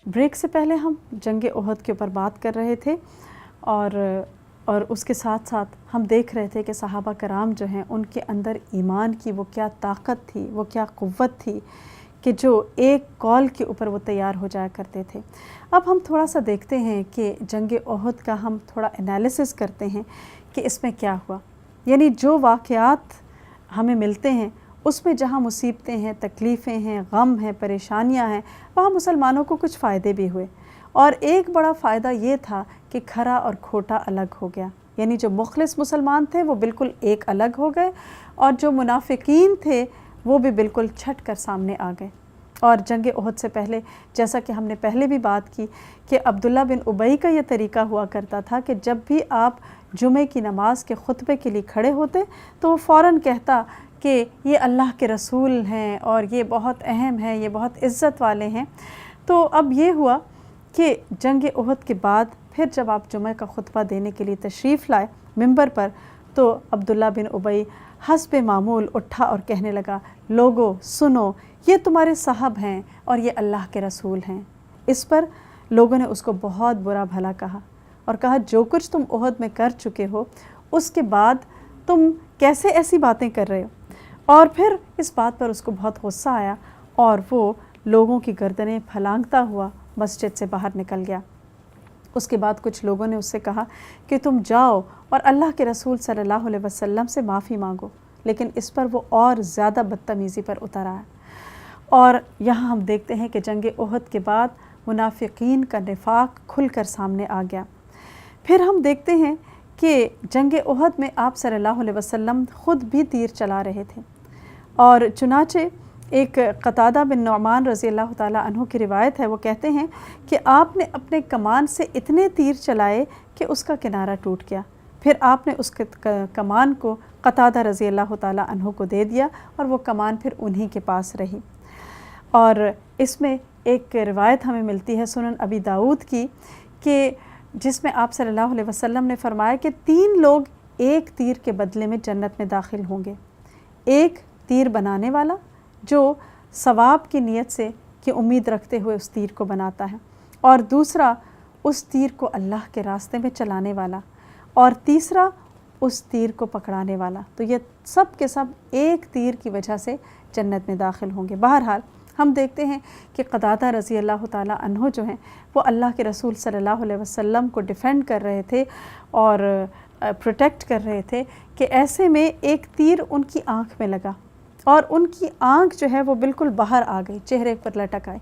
Break سے پہلے ہم جنگ احد کے اوپر بات کر رہے تھے اور اس کے ساتھ ساتھ ہم دیکھ رہے تھے کہ صحابہ کرام جو ہیں ان کے اندر ایمان کی وہ کیا طاقت تھی، وہ کیا قوت تھی کہ جو ایک کال کے اوپر وہ تیار ہو جایا کرتے تھے۔ اب ہم تھوڑا سا دیکھتے ہیں کہ جنگ احد کا ہم تھوڑا انالیسس کرتے ہیں کہ اس میں کیا ہوا، یعنی جو واقعات ہمیں ملتے ہیں اس میں جہاں مصیبتیں ہیں، تکلیفیں ہیں، غم ہیں، پریشانیاں ہیں، وہاں مسلمانوں کو کچھ فائدے بھی ہوئے، اور ایک بڑا فائدہ یہ تھا کہ کھرا اور کھوٹا الگ ہو گیا، یعنی جو مخلص مسلمان تھے وہ بالکل ایک الگ ہو گئے، اور جو منافقین تھے وہ بھی بالکل چھٹ کر سامنے آ گئے۔ اور جنگ احد سے پہلے جیسا کہ ہم نے پہلے بھی بات کی کہ عبداللہ بن ابی کا یہ طریقہ ہوا کرتا تھا کہ جب بھی آپ جمعے کی نماز کے خطبے کے لیے کھڑے ہوتے تو وہ فوراً کہتا کہ یہ اللہ کے رسول ہیں اور یہ بہت اہم ہے، یہ بہت عزت والے ہیں۔ تو اب یہ ہوا کہ جنگ احد کے بعد پھر جب آپ جمعہ کا خطبہ دینے کے لیے تشریف لائے منبر پر، تو عبداللہ بن ابی حسب معمول اٹھا اور کہنے لگا، لوگو سنو، یہ تمہارے صاحب ہیں اور یہ اللہ کے رسول ہیں۔ اس پر لوگوں نے اس کو بہت برا بھلا کہا اور کہا جو کچھ تم احد میں کر چکے ہو اس کے بعد تم کیسے ایسی باتیں کر رہے ہو؟ اور پھر اس بات پر اس کو بہت غصہ آیا اور وہ لوگوں کی گردنیں پھلانگتا ہوا مسجد سے باہر نکل گیا۔ اس کے بعد کچھ لوگوں نے اس سے کہا کہ تم جاؤ اور اللہ کے رسول صلی اللہ علیہ وسلم سے معافی مانگو، لیکن اس پر وہ اور زیادہ بدتمیزی پر اتر آیا۔ اور یہاں ہم دیکھتے ہیں کہ جنگ احد کے بعد منافقین کا نفاق کھل کر سامنے آ گیا۔ پھر ہم دیکھتے ہیں کہ جنگ احد میں آپ صلی اللہ علیہ وسلم خود بھی تیر چلا رہے تھے، اور چنانچہ ایک قتادہ بن نعمان رضی اللہ تعالیٰ عنہ کی روایت ہے، وہ کہتے ہیں کہ آپ نے اپنے کمان سے اتنے تیر چلائے کہ اس کا کنارہ ٹوٹ گیا، پھر آپ نے اس کمان کو قتادہ رضی اللہ تعالیٰ عنہ کو دے دیا اور وہ کمان پھر انہی کے پاس رہی۔ اور اس میں ایک روایت ہمیں ملتی ہے سنن ابی داؤد کی کہ جس میں آپ صلی اللہ علیہ وسلم نے فرمایا کہ 3 لوگ ایک تیر کے بدلے میں جنت میں داخل ہوں گے۔ ایک تیر بنانے والا جو ثواب کی نیت سے کہ امید رکھتے ہوئے اس تیر کو بناتا ہے، اور دوسرا اس تیر کو اللہ کے راستے میں چلانے والا، اور تیسرا اس تیر کو پکڑانے والا۔ تو یہ سب کے سب ایک تیر کی وجہ سے جنت میں داخل ہوں گے۔ بہرحال ہم دیکھتے ہیں کہ قتادہ رضی اللہ تعالیٰ عنہ جو ہیں وہ اللہ کے رسول صلی اللہ علیہ وسلم کو ڈیفینڈ کر رہے تھے اور پروٹیکٹ کر رہے تھے کہ ایسے میں ایک تیر ان کی آنکھ میں لگا اور ان کی آنکھ جو ہے وہ بالکل باہر آ گئی، چہرے پر لٹک آئی،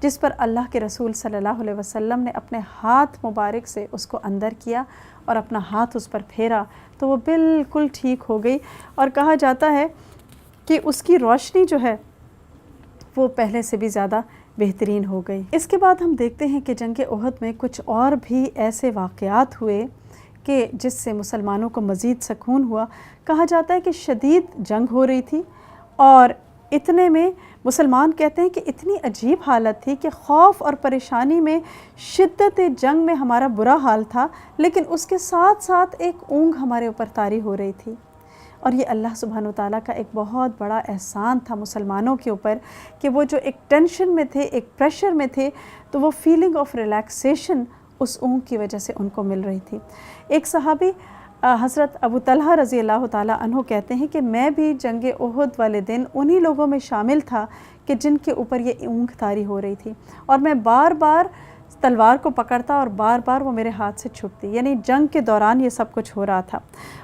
جس پر اللہ کے رسول صلی اللہ علیہ وسلم نے اپنے ہاتھ مبارک سے اس کو اندر کیا اور اپنا ہاتھ اس پر پھیرا تو وہ بالکل ٹھیک ہو گئی، اور کہا جاتا ہے کہ اس کی روشنی جو ہے وہ پہلے سے بھی زیادہ بہترین ہو گئی۔ اس کے بعد ہم دیکھتے ہیں کہ جنگ احد میں کچھ اور بھی ایسے واقعات ہوئے کہ جس سے مسلمانوں کو مزید سکون ہوا۔ کہا جاتا ہے کہ شدید جنگ ہو رہی تھی، اور اتنے میں مسلمان کہتے ہیں کہ اتنی عجیب حالت تھی کہ خوف اور پریشانی میں شدت جنگ میں ہمارا برا حال تھا، لیکن اس کے ساتھ ساتھ ایک اونگ ہمارے اوپر طاری ہو رہی تھی۔ اور یہ اللہ سبحانہ وتعالیٰ کا ایک بہت بڑا احسان تھا مسلمانوں کے اوپر کہ وہ جو ایک ٹینشن میں تھے، ایک پریشر میں تھے، تو وہ فیلنگ آف ریلیکسیشن اس اونگ کی وجہ سے ان کو مل رہی تھی۔ ایک صحابی حضرت ابو طلحہ رضی اللہ تعالیٰ عنہ کہتے ہیں کہ میں بھی جنگ احد والے دن انہی لوگوں میں شامل تھا کہ جن کے اوپر یہ اونگ طاری ہو رہی تھی، اور میں بار بار تلوار کو پکڑتا اور بار بار وہ میرے ہاتھ سے چھٹتی، یعنی جنگ کے دوران یہ سب کچھ ہو رہا تھا۔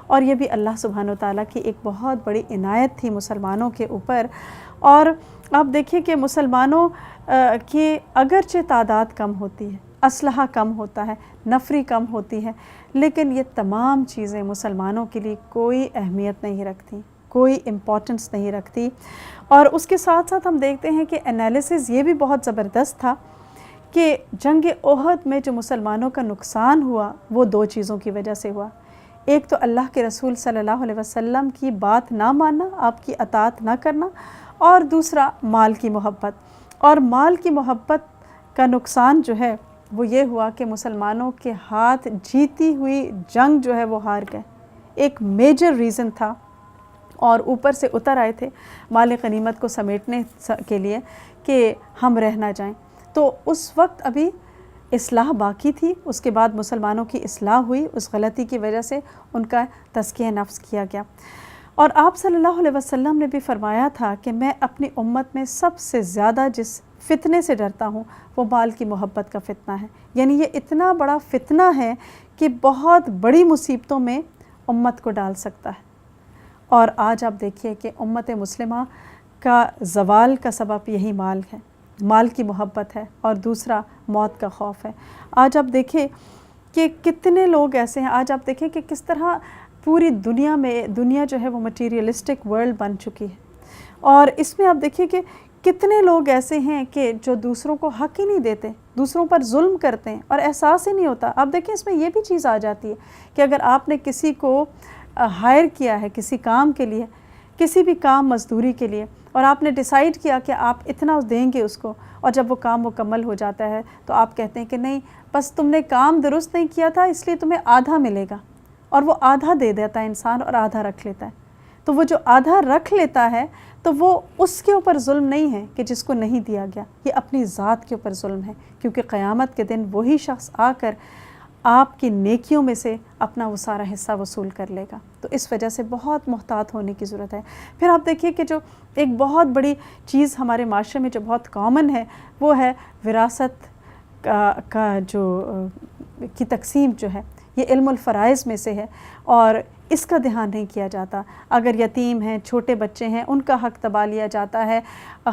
اور یہ بھی اللہ سبحانہ وتعالیٰ کی ایک بہت بڑی عنایت تھی مسلمانوں کے اوپر۔ اور آپ دیکھیے کہ مسلمانوں کی اگرچہ تعداد کم ہوتی ہے، اسلحہ کم ہوتا ہے، نفری کم ہوتی ہے، لیکن یہ تمام چیزیں مسلمانوں کے لیے کوئی اہمیت نہیں رکھتی، کوئی امپورٹنس نہیں رکھتی۔ اور اس کے ساتھ ساتھ ہم دیکھتے ہیں کہ انالیسز یہ بھی بہت زبردست تھا کہ جنگ احد میں جو مسلمانوں کا نقصان ہوا وہ 2 چیزوں کی وجہ سے ہوا۔ ایک تو اللہ کے رسول صلی اللہ علیہ وسلم کی بات نہ ماننا، آپ کی اطاعت نہ کرنا، اور دوسرا مال کی محبت۔ اور مال کی محبت کا نقصان جو ہے وہ یہ ہوا کہ مسلمانوں کے ہاتھ جیتی ہوئی جنگ جو ہے وہ ہار گئے، ایک میجر ریزن تھا، اور اوپر سے اتر آئے تھے مال غنیمت کو سمیٹنے کے لیے کہ ہم رہ نہ جائیں۔ تو اس وقت ابھی اصلاح باقی تھی، اس کے بعد مسلمانوں کی اصلاح ہوئی، اس غلطی کی وجہ سے ان کا تزکیہ نفس کیا گیا۔ اور آپ صلی اللہ علیہ وسلم نے بھی فرمایا تھا کہ میں اپنی امت میں سب سے زیادہ جس فتنے سے ڈرتا ہوں وہ مال کی محبت کا فتنہ ہے۔ یعنی یہ اتنا بڑا فتنہ ہے کہ بہت بڑی مصیبتوں میں امت کو ڈال سکتا ہے۔ اور آج آپ دیکھیے کہ امت مسلمہ کا زوال کا سبب یہی مال ہے، مال کی محبت ہے، اور دوسرا موت کا خوف ہے۔ آج آپ دیکھیں کہ کتنے لوگ ایسے ہیں، آج آپ دیکھیں کہ کس طرح پوری دنیا میں دنیا جو ہے وہ مٹیریلسٹک ورلڈ بن چکی ہے، اور اس میں آپ دیکھیں کہ کتنے لوگ ایسے ہیں کہ جو دوسروں کو حق ہی نہیں دیتے، دوسروں پر ظلم کرتے ہیں اور احساس ہی نہیں ہوتا۔ آپ دیکھیں اس میں یہ بھی چیز آ جاتی ہے کہ اگر آپ نے کسی کو ہائر کیا ہے کسی کام کے لیے، کسی بھی کام مزدوری کے لیے، اور آپ نے ڈیسائیڈ کیا کہ آپ اتنا دیں گے اس کو، اور جب وہ کام مکمل ہو جاتا ہے تو آپ کہتے ہیں کہ نہیں، بس تم نے کام درست نہیں کیا تھا اس لیے تمہیں آدھا ملے گا، اور وہ آدھا دے دیتا ہے انسان اور آدھا رکھ لیتا ہے۔ تو وہ جو آدھا رکھ لیتا ہے تو وہ اس کے اوپر ظلم نہیں ہے کہ جس کو نہیں دیا گیا، یہ اپنی ذات کے اوپر ظلم ہے، کیونکہ قیامت کے دن وہی شخص آ کر آپ کی نیکیوں میں سے اپنا وہ سارا حصہ وصول کر لے گا۔ تو اس وجہ سے بہت محتاط ہونے کی ضرورت ہے۔ پھر آپ دیکھیے کہ جو ایک بہت بڑی چیز ہمارے معاشرے میں جو بہت کامن ہے وہ ہے وراثت کا جو کی تقسیم جو ہے، یہ علم الفرائض میں سے ہے، اور اس کا دھیان نہیں کیا جاتا۔ اگر یتیم ہیں، چھوٹے بچے ہیں، ان کا حق دبا لیا جاتا ہے،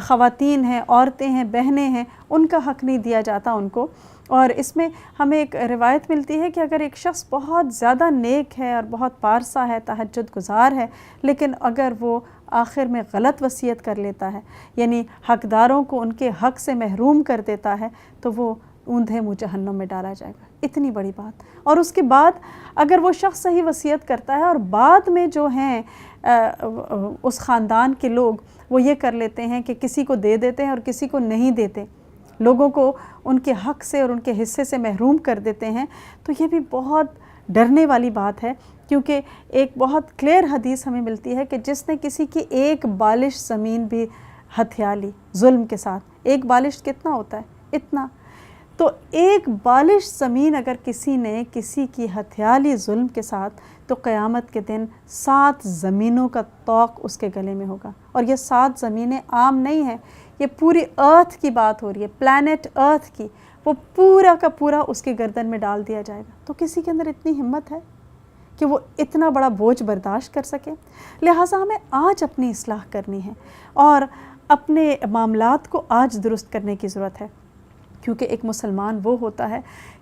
خواتین ہیں، عورتیں ہیں، بہنیں ہیں، ان کا حق نہیں دیا جاتا ان کو۔ اور اس میں ہمیں ایک روایت ملتی ہے کہ اگر ایک شخص بہت زیادہ نیک ہے اور بہت پارسا ہے، تہجد گزار ہے، لیکن اگر وہ آخر میں غلط وصیت کر لیتا ہے، یعنی حقداروں کو ان کے حق سے محروم کر دیتا ہے، تو وہ اوندھے منہ جہنم میں ڈالا جائے گا۔ اتنی بڑی بات۔ اور اس کے بعد اگر وہ شخص صحیح وصیت کرتا ہے اور بعد میں جو ہیں اس خاندان کے لوگ وہ یہ کر لیتے ہیں کہ کسی کو دے دیتے ہیں اور کسی کو نہیں دیتے، لوگوں کو ان کے حق سے اور ان کے حصے سے محروم کر دیتے ہیں، تو یہ بھی بہت ڈرنے والی بات ہے، کیونکہ ایک بہت کلیئر حدیث ہمیں ملتی ہے کہ جس نے کسی کی ایک بالش زمین بھی ہتھیا لی ظلم کے ساتھ، ایک بالش کتنا ہوتا ہے؟ اتنا۔ تو ایک بالش زمین اگر کسی نے کسی کی ہتھیا لی ظلم کے ساتھ، تو قیامت کے دن 7 زمینوں کا طوق اس کے گلے میں ہوگا۔ اور یہ 7 زمینیں عام نہیں ہیں، یہ پوری ارتھ کی بات ہو رہی ہے، پلانٹ ارتھ کی، وہ پورا کا پورا اس کے گردن میں ڈال دیا جائے گا۔ تو کسی کے اندر اتنی ہمت ہے کہ وہ اتنا بڑا بوجھ برداشت کر سکے؟ لہٰذا ہمیں آج اپنی اصلاح کرنی ہے اور اپنے معاملات کو آج درست کرنے کی ضرورت ہے، کیونکہ ایک مسلمان وہ ہوتا ہے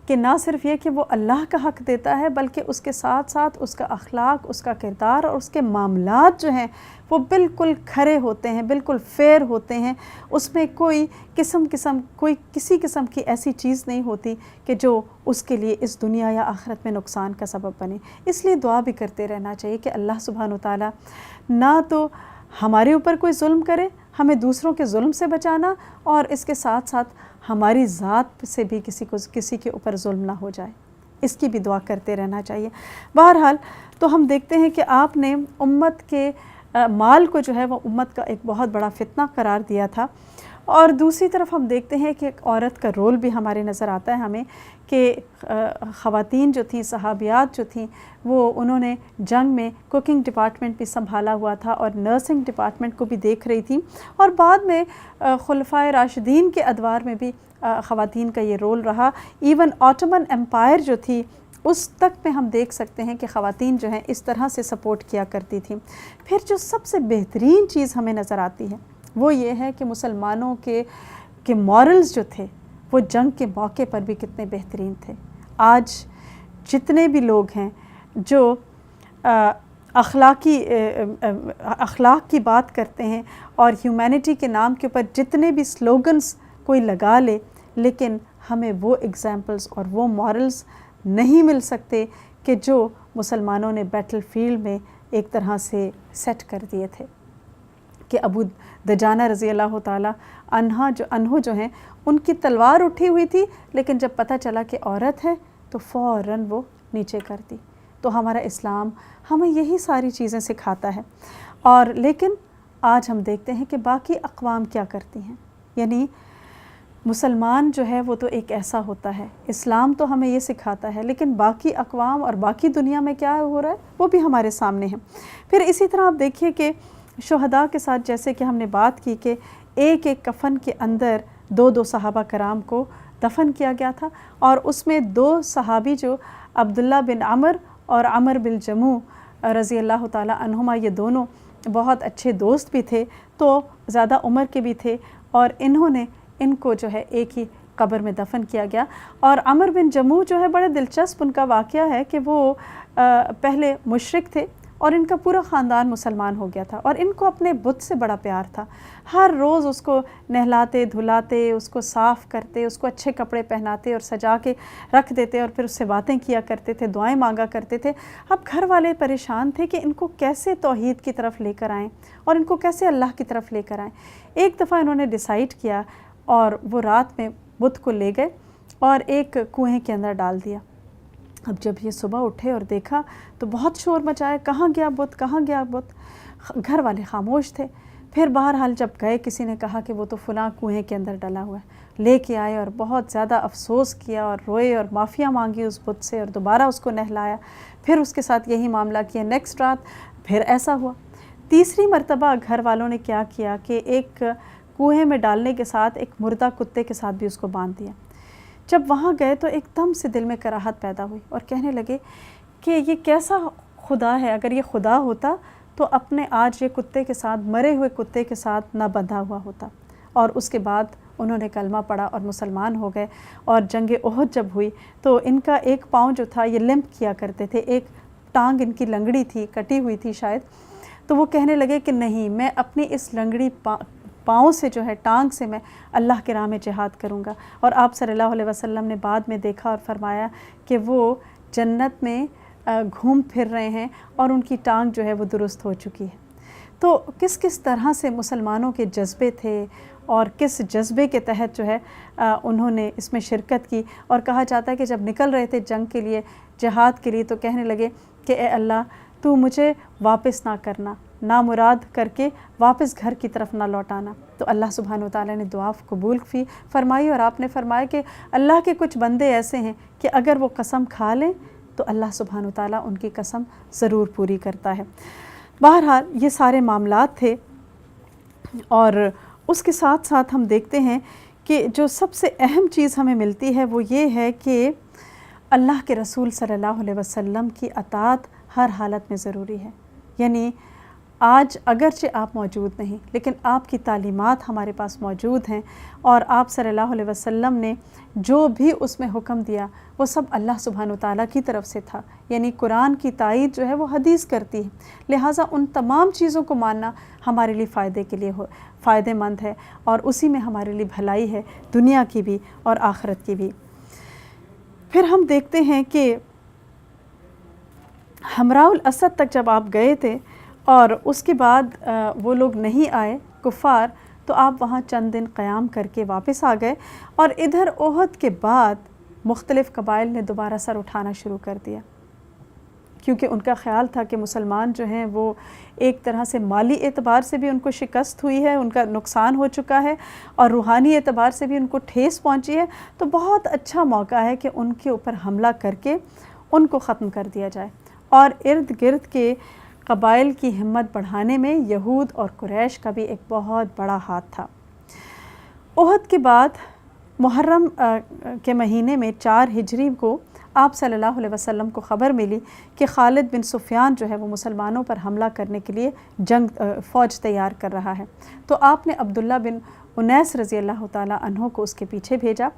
کہ نہ صرف یہ کہ وہ اللہ کا حق دیتا ہے، بلکہ اس کے ساتھ ساتھ اس کا اخلاق، اس کا کردار اور اس کے معاملات جو ہیں وہ بالکل کھرے ہوتے ہیں، بالکل فیئر ہوتے ہیں، اس میں کوئی کسی قسم کی ایسی چیز نہیں ہوتی کہ جو اس کے لیے اس دنیا یا آخرت میں نقصان کا سبب بنے۔ اس لیے دعا بھی کرتے رہنا چاہیے کہ اللہ سبحانہ وتعالی نہ تو ہمارے اوپر کوئی ظلم کرے، ہمیں دوسروں کے ظلم سے بچانا، اور اس کے ساتھ ساتھ ہماری ذات سے بھی کسی کے اوپر ظلم نہ ہو جائے، اس کی بھی دعا کرتے رہنا چاہیے۔ بہرحال تو ہم دیکھتے ہیں کہ آپ نے امت کے مال کو جو ہے وہ امت کا ایک بہت بڑا فتنہ قرار دیا تھا، اور دوسری طرف ہم دیکھتے ہیں کہ ایک عورت کا رول بھی ہمارے نظر آتا ہے ہمیں کہ خواتین جو تھیں، صحابیات جو تھیں، وہ انہوں نے جنگ میں کوکنگ ڈپارٹمنٹ بھی سنبھالا ہوا تھا اور نرسنگ ڈپارٹمنٹ کو بھی دیکھ رہی تھیں، اور بعد میں خلفائے راشدین کے ادوار میں بھی خواتین کا یہ رول رہا۔ ایون آٹومن امپائر جو تھی اس تک میں ہم دیکھ سکتے ہیں کہ خواتین جو ہیں اس طرح سے سپورٹ کیا کرتی تھیں۔ پھر جو سب سے بہترین چیز ہمیں نظر آتی ہے وہ یہ ہے کہ مسلمانوں کے مورلز جو تھے وہ جنگ کے موقع پر بھی کتنے بہترین تھے۔ آج جتنے بھی لوگ ہیں جو اخلاق کی بات کرتے ہیں اور ہیومینٹی کے نام کے اوپر جتنے بھی سلوگنز کوئی لگا لے، لیکن ہمیں وہ ایگزامپلز اور وہ مورلز نہیں مل سکتے کہ جو مسلمانوں نے بیٹل فیلڈ میں ایک طرح سے سیٹ کر دیے تھے، کہ ابو دجانہ رضی اللہ تعالی عنہ جو ہیں ان کی تلوار اٹھی ہوئی تھی، لیکن جب پتہ چلا کہ عورت ہے تو فوراً وہ نیچے کر دی۔ تو ہمارا اسلام ہمیں یہی ساری چیزیں سکھاتا ہے، اور لیکن آج ہم دیکھتے ہیں کہ باقی اقوام کیا کرتی ہیں، یعنی مسلمان جو ہے وہ تو ایک ایسا ہوتا ہے، اسلام تو ہمیں یہ سکھاتا ہے، لیکن باقی اقوام اور باقی دنیا میں کیا ہو رہا ہے وہ بھی ہمارے سامنے ہے۔ پھر اسی طرح آپ دیکھیے کہ شہداء کے ساتھ جیسے کہ ہم نے بات کی کہ ایک ایک کفن کے اندر 2 صحابہ کرام کو دفن کیا گیا تھا، اور اس میں 2 صحابی جو عبداللہ بن عمر اور عمر بن جموح رضی اللہ تعالیٰ عنہما، یہ دونوں بہت اچھے دوست بھی تھے، تو زیادہ عمر کے بھی تھے، اور انہوں نے ان کو جو ہے ایک ہی قبر میں دفن کیا گیا۔ اور عمر بن جموح جو ہے بڑے دلچسپ ان کا واقعہ ہے کہ وہ پہلے مشرک تھے اور ان کا پورا خاندان مسلمان ہو گیا تھا، اور ان کو اپنے بت سے بڑا پیار تھا۔ ہر روز اس کو نہلاتے دھلاتے، اس کو صاف کرتے، اس کو اچھے کپڑے پہناتے اور سجا کے رکھ دیتے، اور پھر اس سے باتیں کیا کرتے تھے، دعائیں مانگا کرتے تھے۔ اب گھر والے پریشان تھے کہ ان کو کیسے توحید کی طرف لے کر آئیں اور ان کو کیسے اللہ کی طرف لے کر آئیں۔ ایک دفعہ انہوں نے ڈیسائیڈ کیا اور وہ رات میں بت کو لے گئے اور ایک کنویں کے اندر ڈال دیا۔ اب جب یہ صبح اٹھے اور دیکھا تو بہت شور مچایا، کہاں گیا بت، کہاں گیا بت؟ گھر والے خاموش تھے۔ پھر بہرحال جب گئے، کسی نے کہا کہ وہ تو فلاں کنویں کے اندر ڈلا ہوا ہے، لے کے آئے اور بہت زیادہ افسوس کیا اور روئے اور معافیاں مانگی اس بت سے، اور دوبارہ اس کو نہلایا، پھر اس کے ساتھ یہی معاملہ کیا۔ نیکسٹ رات پھر ایسا ہوا۔ تیسری مرتبہ گھر والوں نے کیا کیا کہ ایک کنویں میں ڈالنے کے ساتھ ایک مردہ کتے کے ساتھ بھی اس کو باندھ دیا۔ جب وہاں گئے تو ایک دم سے دل میں کراہت پیدا ہوئی اور کہنے لگے کہ یہ کیسا خدا ہے، اگر یہ خدا ہوتا تو اپنے آج یہ کتے کے ساتھ، مرے ہوئے کتے کے ساتھ نہ بندھا ہوا ہوتا۔ اور اس کے بعد انہوں نے کلمہ پڑھا اور مسلمان ہو گئے۔ اور جنگ احد جب ہوئی تو ان کا ایک پاؤں جو تھا یہ لمپ کیا کرتے تھے، ایک ٹانگ ان کی لنگڑی تھی، کٹی ہوئی تھی شاید، تو وہ کہنے لگے کہ نہیں، میں اپنی اس لنگڑی پاؤں سے جو ہے، ٹانگ سے میں اللہ کے راہ میں جہاد کروں گا۔ اور آپ صلی اللہ علیہ وسلم نے بعد میں دیکھا اور فرمایا کہ وہ جنت میں گھوم پھر رہے ہیں اور ان کی ٹانگ جو ہے وہ درست ہو چکی ہے۔ تو کس کس طرح سے مسلمانوں کے جذبے تھے اور کس جذبے کے تحت جو ہے انہوں نے اس میں شرکت کی۔ اور کہا جاتا ہے کہ جب نکل رہے تھے جنگ کے لیے، جہاد کے لیے، تو کہنے لگے کہ اے اللہ، تو مجھے واپس نہ کرنا، نامراد کر کے واپس گھر کی طرف نہ لوٹانا۔ تو اللہ سبحانہ وتعالی نے دعا قبول فرمائی، اور آپ نے فرمایا کہ اللہ کے کچھ بندے ایسے ہیں کہ اگر وہ قسم کھا لیں تو اللہ سبحانہ وتعالی ان کی قسم ضرور پوری کرتا ہے۔ بہرحال یہ سارے معاملات تھے، اور اس کے ساتھ ساتھ ہم دیکھتے ہیں کہ جو سب سے اہم چیز ہمیں ملتی ہے وہ یہ ہے کہ اللہ کے رسول صلی اللہ علیہ وسلم کی اطاعت ہر حالت میں ضروری ہے۔ یعنی آج اگرچہ آپ موجود نہیں، لیکن آپ کی تعلیمات ہمارے پاس موجود ہیں، اور آپ صلی اللہ علیہ وسلم نے جو بھی اس میں حکم دیا وہ سب اللہ سبحانہ وتعالیٰ کی طرف سے تھا۔ یعنی قرآن کی تائید جو ہے وہ حدیث کرتی ہے، لہٰذا ان تمام چیزوں کو ماننا ہمارے لیے فائدے مند ہے، اور اسی میں ہمارے لیے بھلائی ہے، دنیا کی بھی اور آخرت کی بھی۔ پھر ہم دیکھتے ہیں کہ حمراء الاسد تک جب آپ گئے تھے اور اس کے بعد وہ لوگ نہیں آئے کفار، تو آپ وہاں چند دن قیام کر کے واپس آ گئے، اور ادھر احد کے بعد مختلف قبائل نے دوبارہ سر اٹھانا شروع کر دیا، کیونکہ ان کا خیال تھا کہ مسلمان جو ہیں وہ ایک طرح سے مالی اعتبار سے بھی ان کو شکست ہوئی ہے، ان کا نقصان ہو چکا ہے، اور روحانی اعتبار سے بھی ان کو ٹھیس پہنچی ہے، تو بہت اچھا موقع ہے کہ ان کے اوپر حملہ کر کے ان کو ختم کر دیا جائے۔ اور ارد گرد کے قبائل کی ہمت بڑھانے میں یہود اور قریش کا بھی ایک بہت بڑا ہاتھ تھا۔ احد کے بعد محرم کے مہینے میں 4 ہجری کو آپ صلی اللہ علیہ وسلم کو خبر ملی کہ خالد بن سفیان جو ہے وہ مسلمانوں پر حملہ کرنے کے لیے فوج تیار کر رہا ہے۔ تو آپ نے عبداللہ بن انیس رضی اللہ تعالیٰ عنہ کو اس کے پیچھے بھیجا،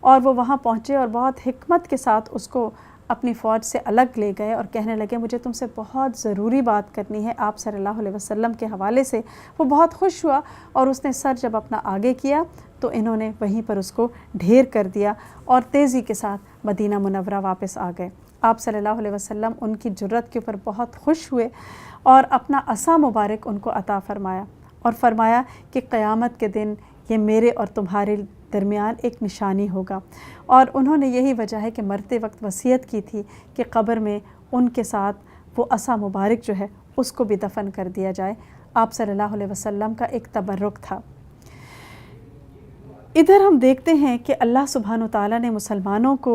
اور وہ وہاں پہنچے اور بہت حکمت کے ساتھ اس کو اپنی فوج سے الگ لے گئے، اور کہنے لگے مجھے تم سے بہت ضروری بات کرنی ہے آپ صلی اللہ علیہ وسلم کے حوالے سے۔ وہ بہت خوش ہوا، اور اس نے سر جب اپنا آگے کیا تو انہوں نے وہیں پر اس کو ڈھیر کر دیا، اور تیزی کے ساتھ مدینہ منورہ واپس آ گئے۔ آپ صلی اللہ علیہ وسلم ان کی جرت کے اوپر بہت خوش ہوئے، اور اپنا عصا مبارک ان کو عطا فرمایا، اور فرمایا کہ قیامت کے دن یہ میرے اور تمہارے درمیان ایک نشانی ہوگا۔ اور انہوں نے یہی وجہ ہے کہ مرتے وقت وصیت کی تھی کہ قبر میں ان کے ساتھ وہ عصا مبارک جو ہے اس کو بھی دفن کر دیا جائے۔ آپ صلی اللہ علیہ وسلم کا ایک تبرک تھا۔ ادھر ہم دیکھتے ہیں کہ اللہ سبحانہ و تعالیٰ نے مسلمانوں کو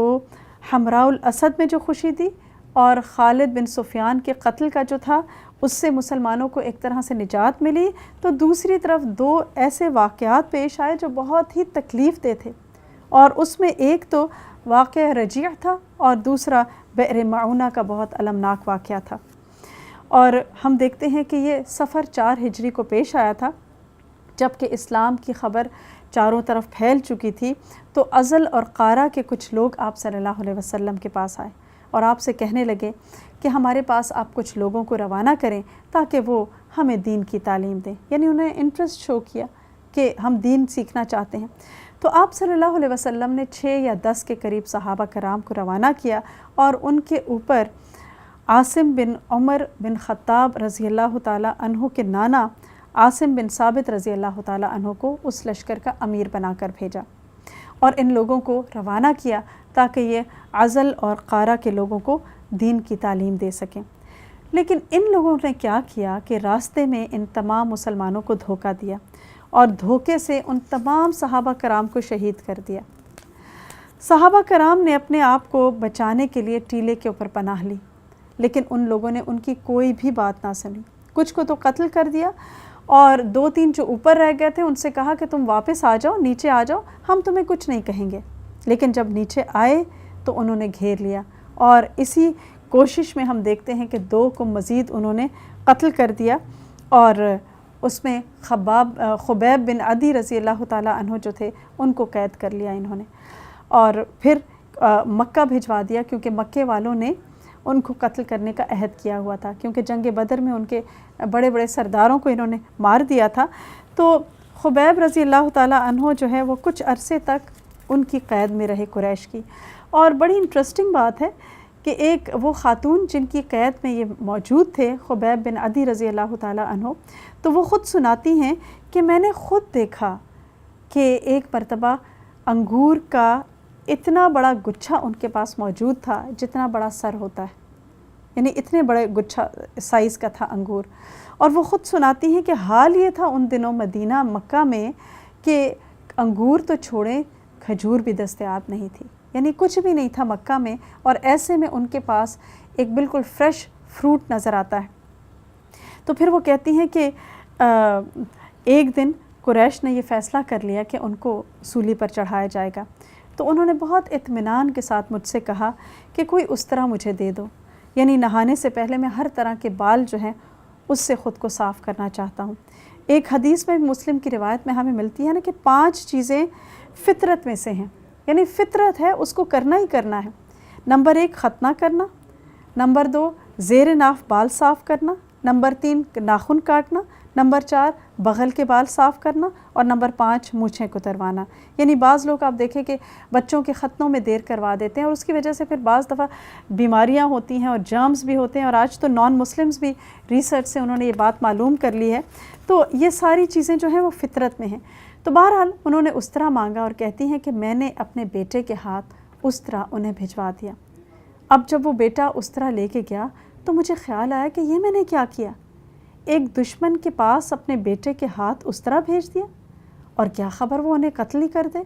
حمراء الاسد میں جو خوشی دی اور خالد بن سفیان کے قتل کا جو تھا اس سے مسلمانوں کو ایک طرح سے نجات ملی، تو دوسری طرف دو ایسے واقعات پیش آئے جو بہت ہی تکلیف دہ تھے، اور اس میں ایک تو واقعہ رجیع تھا اور دوسرا بئر معونہ کا بہت المناک واقعہ تھا۔ اور ہم دیکھتے ہیں کہ یہ صفر 4 ہجری کو پیش آیا تھا، جب کہ اسلام کی خبر چاروں طرف پھیل چکی تھی، تو ازل اور قارہ کے کچھ لوگ آپ صلی اللہ علیہ وسلم کے پاس آئے اور آپ سے کہنے لگے کہ ہمارے پاس آپ کچھ لوگوں کو روانہ کریں تاکہ وہ ہمیں دین کی تعلیم دیں، یعنی انہیں انٹرسٹ شو کیا کہ ہم دین سیکھنا چاہتے ہیں۔ تو آپ صلی اللہ علیہ وسلم نے 6 یا 10 کے قریب صحابہ کرام کو روانہ کیا اور ان کے اوپر عاصم بن عمر بن خطاب رضی اللہ تعالیٰ عنہ کے نانا عاصم بن ثابت رضی اللہ تعالیٰ عنہ کو اس لشکر کا امیر بنا کر بھیجا، اور ان لوگوں کو روانہ کیا تاکہ یہ عزل اور قارہ کے لوگوں کو دین کی تعلیم دے سکیں۔ لیکن ان لوگوں نے کیا کیا کہ راستے میں ان تمام مسلمانوں کو دھوکہ دیا اور دھوکے سے ان تمام صحابہ کرام کو شہید کر دیا۔ صحابہ کرام نے اپنے آپ کو بچانے کے لیے ٹیلے کے اوپر پناہ لی، لیکن ان لوگوں نے ان کی کوئی بھی بات نہ سنی، کچھ کو تو قتل کر دیا، اور 2-3 جو اوپر رہ گئے تھے ان سے کہا کہ تم واپس آ جاؤ، نیچے آ جاؤ، ہم تمہیں کچھ نہیں کہیں گے۔ لیکن جب نیچے آئے تو انہوں نے گھیر لیا، اور اسی کوشش میں ہم دیکھتے ہیں کہ 2 کو مزید انہوں نے قتل کر دیا، اور اس میں خبیب بن عدی رضی اللہ تعالیٰ عنہ جو تھے ان کو قید کر لیا انہوں نے، اور پھر مکہ بھجوا دیا، کیونکہ مکے والوں نے ان کو قتل کرنے کا عہد کیا ہوا تھا، کیونکہ جنگ بدر میں ان کے بڑے بڑے سرداروں کو انہوں نے مار دیا تھا۔ تو خبیب رضی اللہ تعالیٰ عنہ جو ہے وہ کچھ عرصے تک ان کی قید میں رہے قریش کی۔ اور بڑی انٹرسٹنگ بات ہے کہ ایک وہ خاتون جن کی قید میں یہ موجود تھے خبیب بن عدی رضی اللہ تعالیٰ عنہ، تو وہ خود سناتی ہیں کہ میں نے خود دیکھا کہ ایک مرتبہ انگور کا اتنا بڑا گچھا ان کے پاس موجود تھا جتنا بڑا سر ہوتا ہے، یعنی اتنے بڑے گچھا سائز کا تھا انگور۔ اور وہ خود سناتی ہیں کہ حال یہ تھا ان دنوں مدینہ مکہ میں کہ انگور تو چھوڑیں، کھجور بھی دستیاب نہیں تھی، یعنی کچھ بھی نہیں تھا مکہ میں، اور ایسے میں ان کے پاس ایک بالکل فریش فروٹ نظر آتا ہے۔ تو پھر وہ کہتی ہیں کہ ایک دن قریش نے یہ فیصلہ کر لیا کہ ان کو سولی پر چڑھایا جائے گا، تو انہوں نے بہت اطمینان کے ساتھ مجھ سے کہا کہ کوئی استرا مجھے دے دو، یعنی نہانے سے پہلے میں ہر طرح کے بال جو ہیں اس سے خود کو صاف کرنا چاہتا ہوں۔ ایک حدیث میں مسلم کی روایت میں ہمیں ملتی ہے نا کہ 5 چیزیں فطرت میں سے ہیں، یعنی فطرت ہے، اس کو کرنا ہی کرنا ہے۔ نمبر 1 ختنہ کرنا، نمبر 2 زیر ناف بال صاف کرنا، نمبر 3 ناخن کاٹنا، نمبر 4 بغل کے بال صاف کرنا، اور نمبر 5 مونچھیں کتروانا۔ یعنی بعض لوگ آپ دیکھیں کہ بچوں کے ختنوں میں دیر کروا دیتے ہیں، اور اس کی وجہ سے پھر بعض دفعہ بیماریاں ہوتی ہیں اور جرمز بھی ہوتے ہیں، اور آج تو نان مسلمز بھی ریسرچ سے انہوں نے یہ بات معلوم کر لی ہے۔ تو یہ ساری چیزیں جو ہیں وہ فطرت میں ہیں۔ تو بہرحال انہوں نے استرا مانگا، اور کہتی ہیں کہ میں نے اپنے بیٹے کے ہاتھ استرا انہیں بھجوا دیا۔ اب جب وہ بیٹا استرا لے کے گیا تو مجھے خیال آیا کہ یہ میں نے کیا کیا، ایک دشمن کے پاس اپنے بیٹے کے ہاتھ استرا بھیج دیا، اور کیا خبر وہ انہیں قتل ہی کر دے۔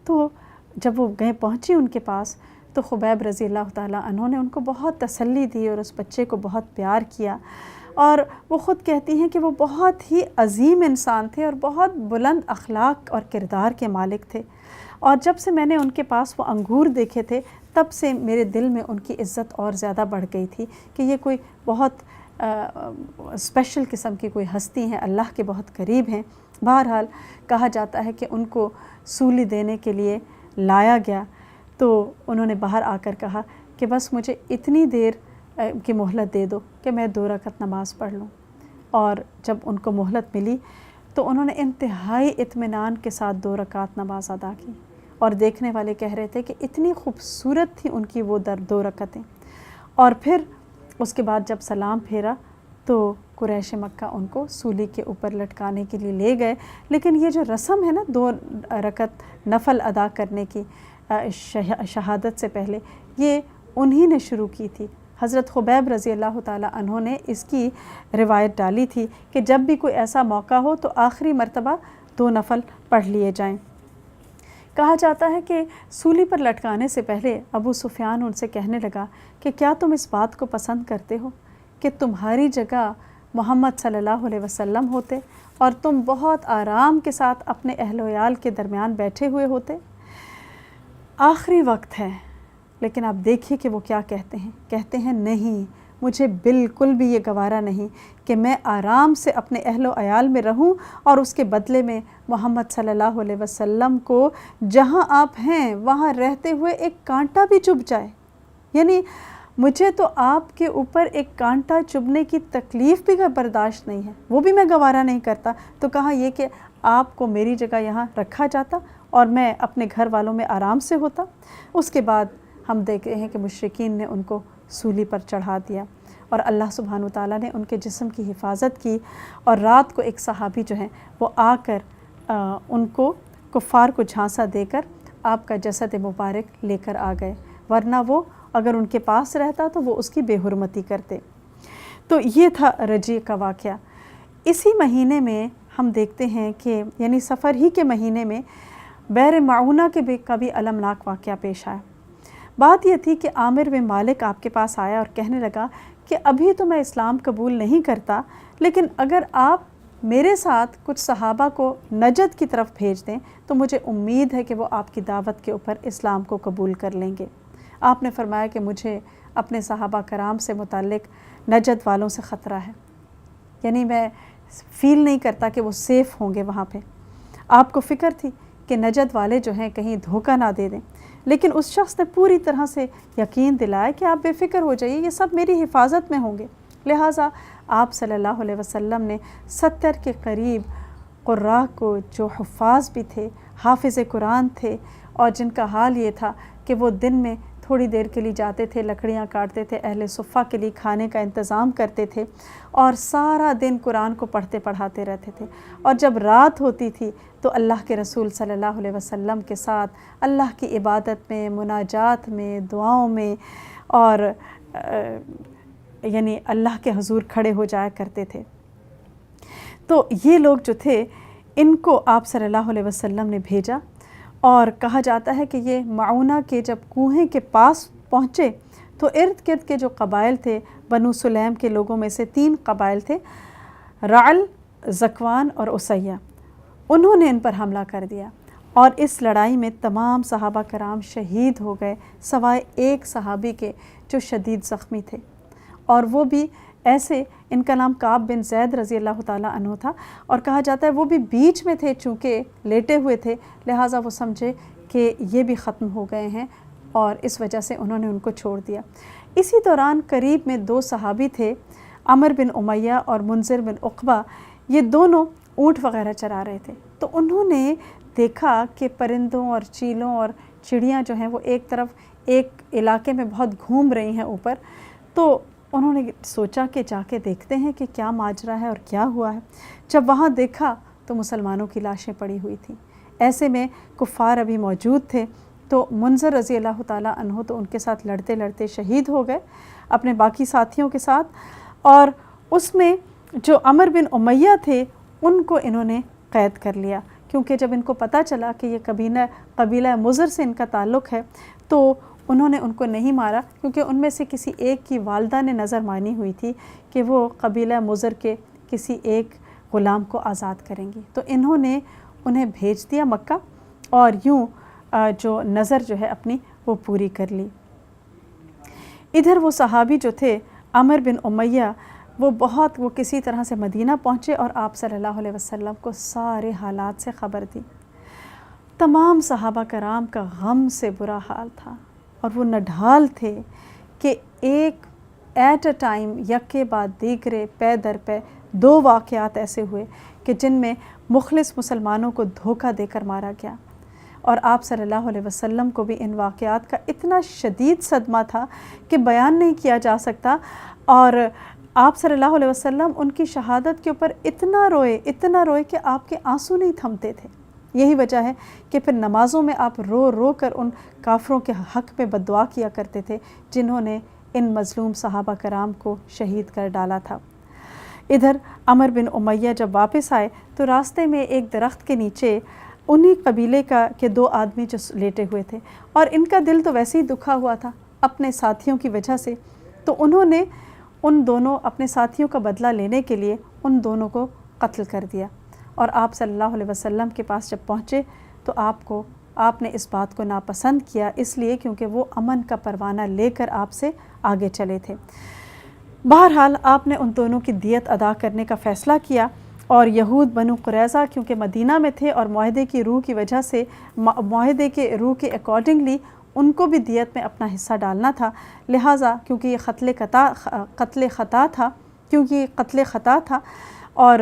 تو جب وہ پہنچی ان کے پاس، تو خبیب رضی اللہ تعالیٰ عنہ نے ان کو بہت تسلی دی اور اس بچے کو بہت پیار کیا، اور وہ خود کہتی ہیں کہ وہ بہت ہی عظیم انسان تھے اور بہت بلند اخلاق اور کردار کے مالک تھے، اور جب سے میں نے ان کے پاس وہ انگور دیکھے تھے تب سے میرے دل میں ان کی عزت اور زیادہ بڑھ گئی تھی کہ یہ کوئی بہت اسپیشل قسم کی کوئی ہستی ہیں، اللہ کے بہت قریب ہیں۔ بہرحال کہا جاتا ہے کہ ان کو سولی دینے کے لیے لایا گیا، تو انہوں نے باہر آ کر کہا کہ بس مجھے اتنی دیر کی مہلت دے دو کہ میں 2 رکعت نماز پڑھ لوں۔ اور جب ان کو مہلت ملی تو انہوں نے انتہائی اطمینان کے ساتھ 2 رکعت نماز ادا کی، اور دیکھنے والے کہہ رہے تھے کہ اتنی خوبصورت تھی ان کی وہ 2 رکعتیں۔ اور پھر اس کے بعد جب سلام پھیرا تو قریش مکہ ان کو سولی کے اوپر لٹکانے کے لیے لے گئے، لیکن یہ جو رسم ہے نا 2 رکعت نفل ادا کرنے کی شہادت سے پہلے، یہ انہی نے شروع کی تھی۔ حضرت خبیب رضی اللہ تعالیٰ عنہ نے اس کی روایت ڈالی تھی کہ جب بھی کوئی ایسا موقع ہو تو آخری مرتبہ 2 نفل پڑھ لیے جائیں۔ کہا جاتا ہے کہ سولی پر لٹکانے سے پہلے ابو سفیان ان سے کہنے لگا کہ کیا تم اس بات کو پسند کرتے ہو کہ تمہاری جگہ محمد صلی اللہ علیہ وسلم ہوتے اور تم بہت آرام کے ساتھ اپنے اہل و عیال کے درمیان بیٹھے ہوئے ہوتے؟ آخری وقت ہے، لیکن آپ دیکھیے کہ وہ کیا کہتے ہیں نہیں، مجھے بالکل بھی یہ گوارا نہیں کہ میں آرام سے اپنے اہل و عیال میں رہوں اور اس کے بدلے میں محمد صلی اللہ علیہ وسلم کو جہاں آپ ہیں وہاں رہتے ہوئے ایک کانٹا بھی چبھ جائے۔ یعنی مجھے تو آپ کے اوپر ایک کانٹا چبھنے کی تکلیف بھی برداشت نہیں ہے، وہ بھی میں گوارا نہیں کرتا۔ تو کہا یہ کہ آپ کو میری جگہ یہاں رکھا جاتا اور میں اپنے گھر والوں میں آرام سے ہوتا۔ اس کے بعد ہم دیکھتے ہیں کہ مشرکین نے ان کو سولی پر چڑھا دیا اور اللہ سبحانہ وتعالیٰ نے ان کے جسم کی حفاظت کی، اور رات کو ایک صحابی جو ہیں وہ آ کر ان کو کفار کو جھانسا دے کر آپ کا جسد مبارک لے کر آ گئے، ورنہ وہ اگر ان کے پاس رہتا تو وہ اس کی بے حرمتی کرتے۔ تو یہ تھا رجیع کا واقعہ۔ اسی مہینے میں ہم دیکھتے ہیں کہ یعنی سفر ہی کے مہینے میں بئر معونہ کے کا بھی المناک واقعہ پیش آیا۔ بات یہ تھی کہ عامر بن مالک آپ کے پاس آیا اور کہنے لگا کہ ابھی تو میں اسلام قبول نہیں کرتا، لیکن اگر آپ میرے ساتھ کچھ صحابہ کو نجد کی طرف بھیج دیں تو مجھے امید ہے کہ وہ آپ کی دعوت کے اوپر اسلام کو قبول کر لیں گے۔ آپ نے فرمایا کہ مجھے اپنے صحابہ کرام سے متعلق نجد والوں سے خطرہ ہے، یعنی میں فیل نہیں کرتا کہ وہ سیف ہوں گے وہاں پہ۔ آپ کو فکر تھی کہ نجد والے جو ہیں کہیں دھوکہ نہ دے دیں، لیکن اس شخص نے پوری طرح سے یقین دلایا کہ آپ بے فکر ہو جائیے، یہ سب میری حفاظت میں ہوں گے۔ لہٰذا آپ صلی اللہ علیہ وسلم نے 70 کے قریب قراء کو، جو حفاظ بھی تھے، حافظ قرآن تھے، اور جن کا حال یہ تھا کہ وہ دن میں تھوڑی دیر کے لیے جاتے تھے، لکڑیاں کاٹتے تھے، اہل صفہ کے لیے کھانے کا انتظام کرتے تھے، اور سارا دن قرآن کو پڑھتے پڑھاتے رہتے تھے، اور جب رات ہوتی تھی تو اللہ کے رسول صلی اللہ علیہ وسلم کے ساتھ اللہ کی عبادت میں، مناجات میں، دعاؤں میں، اور یعنی اللہ کے حضور کھڑے ہو جایا کرتے تھے۔ تو یہ لوگ جو تھے ان کو آپ صلی اللہ علیہ وسلم نے بھیجا، اور کہا جاتا ہے کہ یہ معونہ کے جب کنویں کے پاس پہنچے تو ارد گرد کے جو قبائل تھے، بنو سلیم کے لوگوں میں سے 3 قبائل تھے، رعل، ذکوان اور اسیہ، انہوں نے ان پر حملہ کر دیا، اور اس لڑائی میں تمام صحابہ کرام شہید ہو گئے سوائے ایک صحابی کے جو شدید زخمی تھے، اور وہ بھی ایسے، ان کا نام کعب بن زید رضی اللہ تعالیٰ عنہ تھا، اور کہا جاتا ہے وہ بھی بیچ میں تھے، چونکہ لیٹے ہوئے تھے، لہٰذا وہ سمجھے کہ یہ بھی ختم ہو گئے ہیں، اور اس وجہ سے انہوں نے ان کو چھوڑ دیا۔ اسی دوران قریب میں 2 صحابی تھے، عمر بن امیہ اور منذر بن عقبہ، یہ دونوں اونٹ وغیرہ چرا رہے تھے، تو انہوں نے دیکھا کہ پرندوں اور چیلوں اور چڑیاں جو ہیں وہ ایک طرف ایک علاقے میں بہت گھوم رہی ہیں اوپر، تو انہوں نے سوچا کہ جا کے دیکھتے ہیں کہ کیا ماجرا ہے اور کیا ہوا ہے۔ جب وہاں دیکھا تو مسلمانوں کی لاشیں پڑی ہوئی تھیں، ایسے میں کفار ابھی موجود تھے، تو منذر رضی اللہ تعالیٰ عنہ تو ان کے ساتھ لڑتے لڑتے شہید ہو گئے اپنے باقی ساتھیوں کے ساتھ، اور اس میں جو عمر بن امیہ تھے ان کو انہوں نے قید کر لیا، کیونکہ جب ان کو پتہ چلا کہ یہ قبیلہ مضر سے ان کا تعلق ہے تو انہوں نے ان کو نہیں مارا، کیونکہ ان میں سے کسی ایک کی والدہ نے نظر مانی ہوئی تھی کہ وہ قبیلہ مضر کے کسی ایک غلام کو آزاد کریں گی، تو انہوں نے انہیں بھیج دیا مکہ، اور یوں جو نظر جو ہے اپنی وہ پوری کر لی۔ ادھر وہ صحابی جو تھے عمر بن امیہ، وہ کسی طرح سے مدینہ پہنچے اور آپ صلی اللہ علیہ وسلم کو سارے حالات سے خبر دی۔ تمام صحابہ کرام کا غم سے برا حال تھا، اور وہ نڈھال تھے کہ ایک ایٹ اے ٹائم، یک کے بعد دیگرے، پے در پے 2 واقعات ایسے ہوئے کہ جن میں مخلص مسلمانوں کو دھوکہ دے کر مارا گیا، اور آپ صلی اللہ علیہ وسلم کو بھی ان واقعات کا اتنا شدید صدمہ تھا کہ بیان نہیں کیا جا سکتا، اور آپ صلی اللہ علیہ وسلم ان کی شہادت کے اوپر اتنا روئے کہ آپ کے آنسو نہیں تھمتے تھے۔ یہی وجہ ہے کہ پھر نمازوں میں آپ رو رو کر ان کافروں کے حق میں بد دعا کیا کرتے تھے جنہوں نے ان مظلوم صحابہ کرام کو شہید کر ڈالا تھا۔ ادھر عمر بن امیہ جب واپس آئے تو راستے میں ایک درخت کے نیچے انہی قبیلے کے 2 آدمی جو لیٹے ہوئے تھے، اور ان کا دل تو ویسے ہی دکھا ہوا تھا اپنے ساتھیوں کی وجہ سے، تو انہوں نے ان دونوں اپنے ساتھیوں کا بدلہ لینے کے لیے ان دونوں کو قتل کر دیا۔ اور آپ صلی اللہ علیہ وسلم کے پاس جب پہنچے تو آپ نے اس بات کو ناپسند کیا، اس لیے کیونکہ وہ امن کا پروانہ لے کر آپ سے آگے چلے تھے۔ بہرحال آپ نے ان دونوں کی دیت ادا کرنے کا فیصلہ کیا، اور یہود بنو قریظہ کیونکہ مدینہ میں تھے اور معاہدے کی روح کی وجہ سے، معاہدے کے روح کے اکارڈنگلی ان کو بھی دیت میں اپنا حصہ ڈالنا تھا، لہٰذا کیونکہ یہ قتل خطا تھا، اور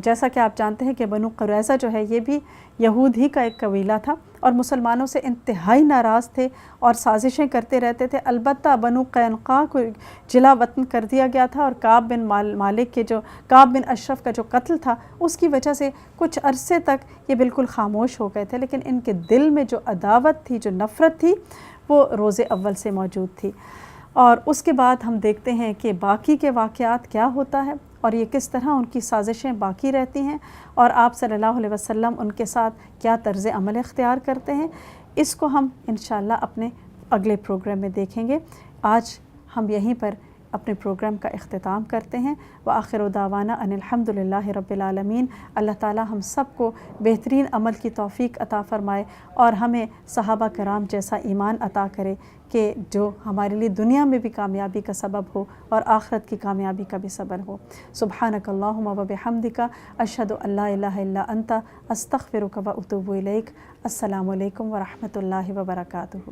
جیسا کہ آپ جانتے ہیں کہ بنو قریظہ جو ہے یہ بھی یہود ہی کا ایک قبیلہ تھا، اور مسلمانوں سے انتہائی ناراض تھے اور سازشیں کرتے رہتے تھے۔ البتہ بنو قینقاع کو جلا وطن کر دیا گیا تھا، اور کعب بن اشرف کا جو قتل تھا اس کی وجہ سے کچھ عرصے تک یہ بالکل خاموش ہو گئے تھے، لیکن ان کے دل میں جو عداوت تھی، جو نفرت تھی، وہ روز اول سے موجود تھی۔ اور اس کے بعد ہم دیکھتے ہیں کہ باقی کے واقعات کیا ہوتا ہے، اور یہ کس طرح ان کی سازشیں باقی رہتی ہیں، اور آپ صلی اللہ علیہ وسلم ان کے ساتھ کیا طرز عمل اختیار کرتے ہیں، اس کو ہم انشاءاللہ اپنے اگلے پروگرام میں دیکھیں گے۔ آج ہم یہیں پر اپنے پروگرام کا اختتام کرتے ہیں۔ وآخر دعوانا ان الحمد للہ رب العالمین۔ اللہ تعالی ہم سب کو بہترین عمل کی توفیق عطا فرمائے، اور ہمیں صحابہ کرام جیسا ایمان عطا کرے کہ جو ہمارے لیے دنیا میں بھی کامیابی کا سبب ہو اور آخرت کی کامیابی کا بھی سبب ہو۔ سبحانک اللہم و بحمدک، اشہد ان لا الہ الا انت، استغفرک و اتوب الیک۔ السلام علیکم ورحمۃ اللہ وبرکاتہ۔